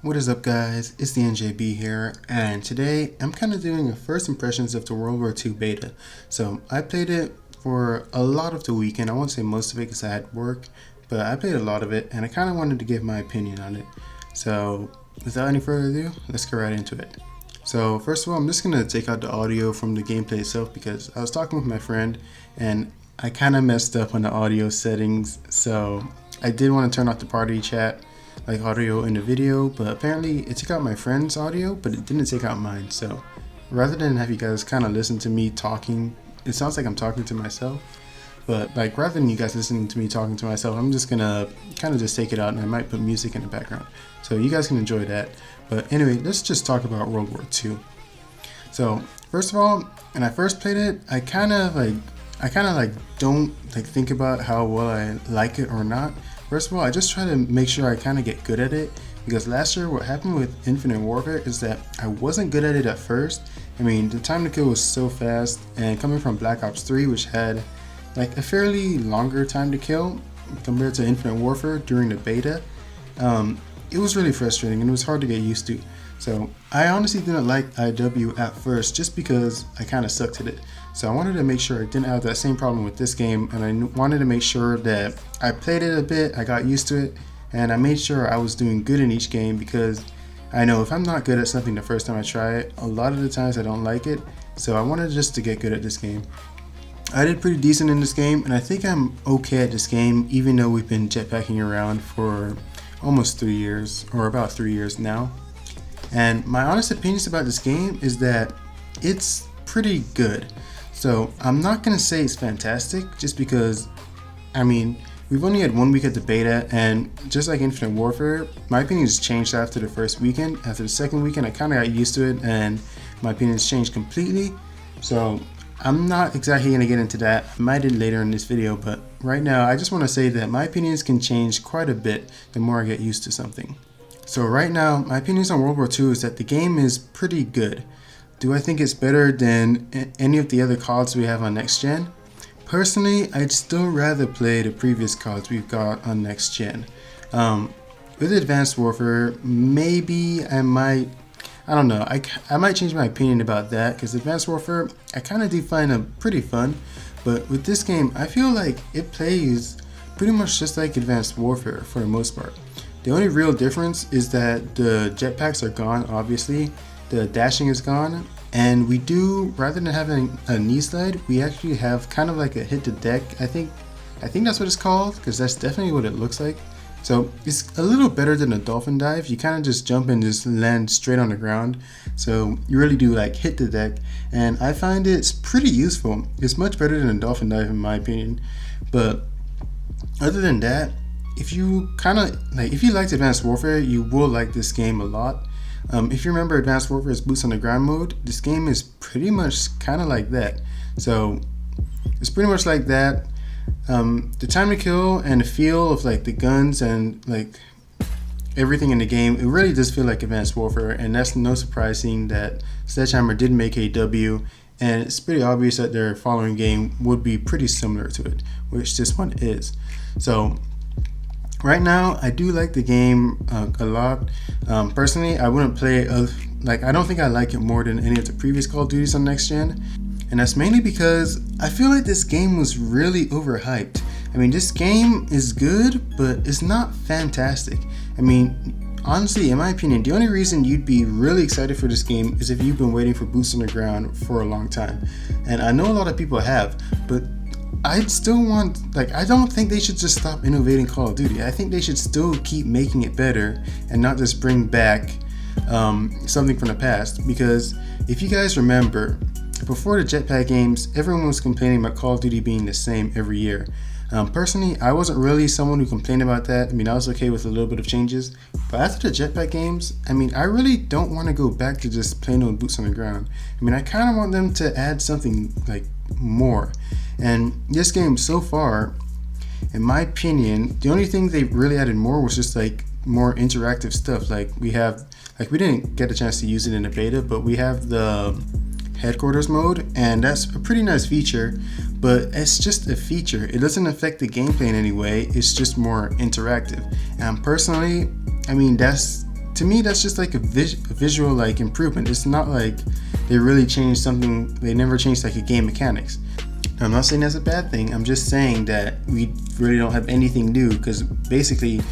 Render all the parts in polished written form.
What is up, guys? It's the NJB here, and today I'm kind of doing a first impressions of the World War II beta. So I played it for a lot of the weekend. I won't say most of it because I had work, but I played a lot of it, and I kind of wanted to give my opinion on it. So without any further ado, let's get right into it. So first of all, I'm just going to take out the audio from the gameplay itself because I was talking with my friend, and I kind of messed up on the audio settings. So I did want to turn off the party chat, like audio in the video, but apparently it took out my friend's audio, but it didn't take out mine. So rather than have you guys kind of listen to me talking, it sounds like I'm talking to myself, but like rather than you guys listening to me talking to myself, I'm just gonna kind of just take it out, and I might put music in the background so you guys can enjoy that. But anyway, let's just talk about World War II. So first of all, when I first played it, I kind of don't think about how well I like it or not. First of all, I just try to make sure I kind of get good at it, because last year what happened with Infinite Warfare is that I wasn't good at it at first. I mean, the time to kill was so fast, and coming from Black Ops 3, which had like a fairly longer time to kill compared to Infinite Warfare during the beta, it was really frustrating and it was hard to get used to. So I honestly didn't like IW at first just because I kind of sucked at it. So I wanted to make sure I didn't have that same problem with this game, and I wanted to make sure that I played it a bit, I got used to it, and I made sure I was doing good in each game, because I know if I'm not good at something the first time I try it, a lot of the times I don't like it. So I wanted just to get good at this game. I did pretty decent in this game, and I think I'm okay at this game, even though we've been jetpacking around for almost 3 years, or about 3 years now. And my honest opinions about this game is that it's pretty good. So I'm not gonna say it's fantastic, just because, I mean, we've only had 1 week at the beta, and just like Infinite Warfare, my opinions changed after the first weekend. After the second weekend, I kind of got used to it, and my opinions changed completely. So I'm not exactly gonna get into that. I might do later in this video, but right now I just want to say that my opinions can change quite a bit the more I get used to something. So right now, my opinions on World War II is that the game is pretty good. Do I think it's better than any of the other CODs we have on next gen? Personally, I'd still rather play the previous CODs we've got on next gen. With Advanced Warfare, maybe I might change my opinion about that, because Advanced Warfare, I kind of do find it pretty fun. But with this game, I feel like it plays pretty much just like Advanced Warfare for the most part. The only real difference is that the jetpacks are gone, obviously. The dashing is gone, and we do, rather than having a knee slide, we actually have kind of like a hit the deck. I think that's what it's called, because that's definitely what it looks like. So it's a little better than a dolphin dive. You kind of just jump and just land straight on the ground. So you really do like hit the deck, and I find it's pretty useful. It's much better than a dolphin dive in my opinion. But other than that, if you liked Advanced Warfare, you will like this game a lot. If you remember Advanced Warfare's boots on the ground mode, this game is pretty much kind of like that. So it's pretty much like that. The time to kill and the feel of like the guns and like everything in the game, it really does feel like Advanced Warfare, and that's no surprising that Sledgehammer did make a W, and it's pretty obvious that their following game would be pretty similar to it, which this one is. So right now, I do like the game a lot. Personally, I wouldn't play it, I don't think I like it more than any of the previous Call of Duties on next gen. And that's mainly because I feel like this game was really overhyped. I mean, this game is good, but it's not fantastic. I mean, honestly, in my opinion, the only reason you'd be really excited for this game is if you've been waiting for boots on the ground for a long time. And I know a lot of people have, but I still want, I don't think they should just stop innovating Call of Duty. I think they should still keep making it better and not just bring back something from the past. Because if you guys remember, before the jetpack games, everyone was complaining about Call of Duty being the same every year. Personally, I wasn't really someone who complained about that. I mean, I was okay with a little bit of changes. But after the jetpack games, I mean, I really don't want to go back to just plain old boots on the ground. I mean, I kind of want them to add something more. And this game so far, in my opinion, the only thing they really added more was just more interactive stuff. We didn't get a chance to use it in the beta, but we have the headquarters mode, and that's a pretty nice feature, but it's just a feature. It doesn't affect the gameplay in any way. It's just more interactive. And personally, I mean, that's to me, that's just like a visual like improvement. It's not like they really changed something. They never changed like a game mechanics. I'm not saying that's a bad thing. I'm just saying that we really don't have anything new, because basically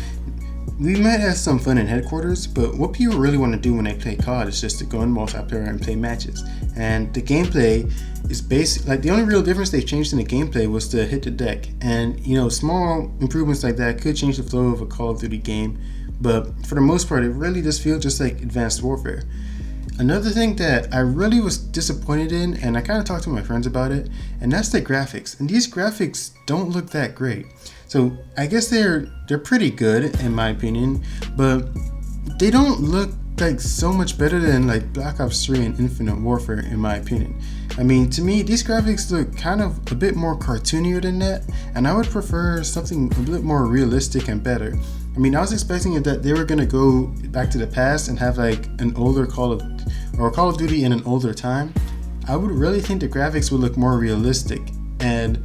we might have some fun in headquarters, but what people really want to do when they play COD is just to go in multiplayer and play matches. And the gameplay is basic. Like, the only real difference they changed in the gameplay was to hit the deck. And you know, small improvements like that could change the flow of a Call of Duty game, but for the most part, it really just feels just like Advanced Warfare. Another thing that I really was disappointed in, and I kind of talked to my friends about it, and that's the graphics. And these graphics don't look that great. So I guess they're pretty good in my opinion, but they don't look like so much better than like Black Ops 3 and Infinite Warfare in my opinion. I mean, to me, these graphics look kind of a bit more cartoonier than that, and I would prefer something a bit more realistic and better. I mean, I was expecting that they were gonna go back to the past and have like an older Call of Duty in an older time. I would really think the graphics would look more realistic, and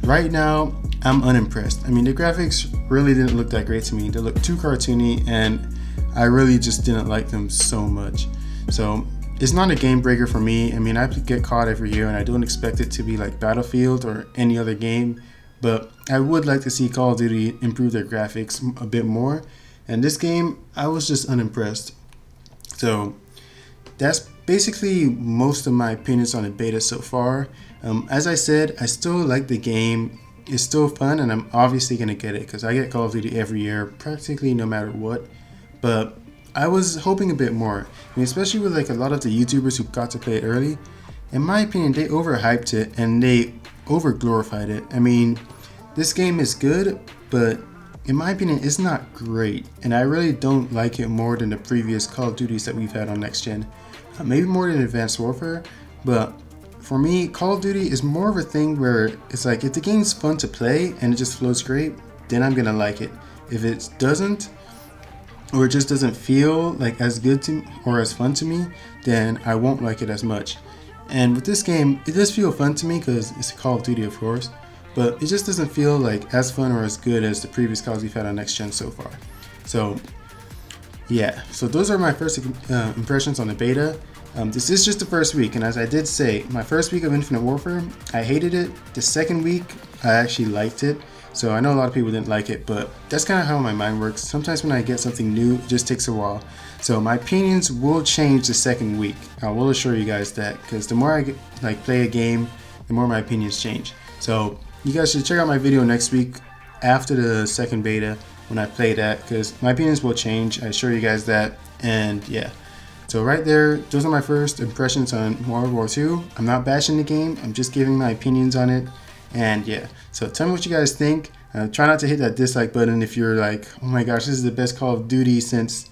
right now I'm unimpressed. I mean, the graphics really didn't look that great to me. They looked too cartoony, and I really just didn't like them so much. So it's not a game breaker for me. I mean, I get COD every year, and I don't expect it to be like Battlefield or any other game, but I would like to see Call of Duty improve their graphics a bit more. And this game, I was just unimpressed. So that's basically most of my opinions on the beta so far. As I said, I still like the game. It's still fun, and I'm obviously going to get it because I get Call of Duty every year, practically no matter what. But I was hoping a bit more. I mean, especially with like a lot of the YouTubers who got to play it early. In my opinion, they overhyped it and they over-glorified it. I mean, this game is good, but in my opinion, it's not great. And I really don't like it more than the previous Call of Duties that we've had on Next Gen. Maybe more than Advanced Warfare, but for me, Call of Duty is more of a thing where it's like, if the game's fun to play and it just flows great, then I'm gonna like it. If it doesn't, or it just doesn't feel like as good to me or as fun to me, then I won't like it as much. And with this game, it does feel fun to me because it's a Call of Duty, of course, but it just doesn't feel like as fun or as good as the previous Calls we've had on Next Gen so far. So yeah, so those are my first impressions on the beta. This is just the first week, and as I did say, my first week of Infinite Warfare, I hated it. The second week, I actually liked it. So I know a lot of people didn't like it, but that's kind of how my mind works. Sometimes when I get something new, it just takes a while. So my opinions will change the second week. I will assure you guys that, because the more I play a game, the more my opinions change. So you guys should check out my video next week after the second beta when I play that, because my opinions will change. I assure you guys that. And yeah. So right there, those are my first impressions on World War II. I'm not bashing the game, I'm just giving my opinions on it. And yeah, so tell me what you guys think. Try not to hit that dislike button if you're like, oh my gosh, this is the best Call of Duty since,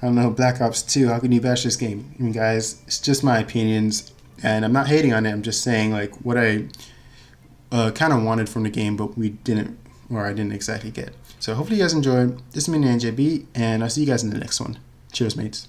I don't know, Black Ops 2. How can you bash this game? I mean, guys, it's just my opinions, and I'm not hating on it. I'm just saying like what I kind of wanted from the game, but I didn't exactly get. So hopefully you guys enjoyed. This has been NJB, and I'll see you guys in the next one. Cheers, mates.